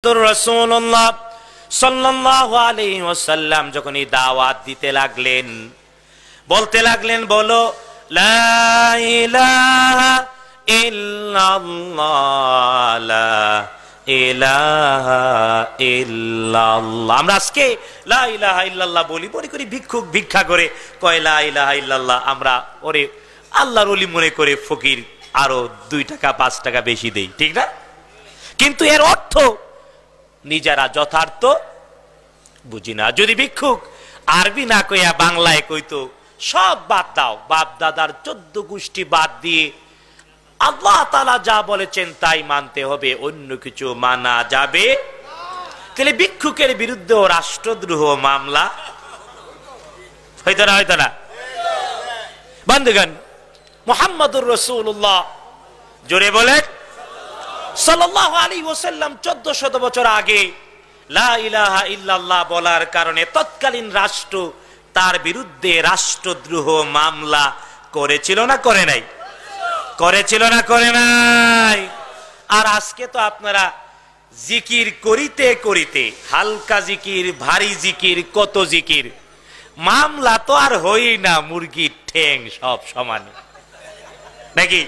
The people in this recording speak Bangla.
তো রাসূলুল্লাহ সাল্লাল্লাহু আলাইহি ওয়াসাল্লাম যখন এই দাওয়াত দিতে লাগলেন, বলতে লাগলেন, বলো লা ইলাহা ইল্লাল্লাহ, লা ইলাহা ইল্লাল্লাহ। আমরা আজকে লা ইলাহা ইল্লাল্লাহ বলি, মনে করি ভিক্ষুক ভিক্ষা করে কয় লা ইলাহা ইল্লাল্লাহ, আমরা ওরে আল্লাহর ওলি মনে করে ফকির আরো 2 টাকা 5 টাকা বেশি দেই, ঠিক না? কিন্তু এর অর্থ নিজেরা যথার্থ বুঝি না। যদি ভিক্ষুক আরবি না কইয়া বাংলায় কইতো, সব বাদ দাও, বাপ দাদার 14 গোষ্ঠী বাদ দিয়ে আল্লাহ তাআলা যা বলেছেন তাই মানতে হবে, অন্য কিছু মানা যাবে। তাহলে ভিক্ষুকের বিরুদ্ধে রাষ্ট্রদ্রোহ মামলা হইতো না? হইতো না? বন্ধুগণ, মুহাম্মদুর রাসূলুল্লাহ জোরে বলেন সাল্লাল্লাহু আলাইহি ওয়াসাল্লাম 1400 বছর আগে লা ইলাহা ইল্লাল্লাহ বলার কারণে তৎকালীন রাষ্ট্র তার বিরুদ্ধে রাষ্ট্রদ্রোহ মামলা করেছিল না করে নাই? করেছিল না করে নাই? আর আজকে তো আপনারা জিকির করিতে করিতে, হালকা জিকির, ভারী জিকির, কত জিকির, মামলা তো আর হই না, মুরগির ঠ্যাং সব সমান নাকি?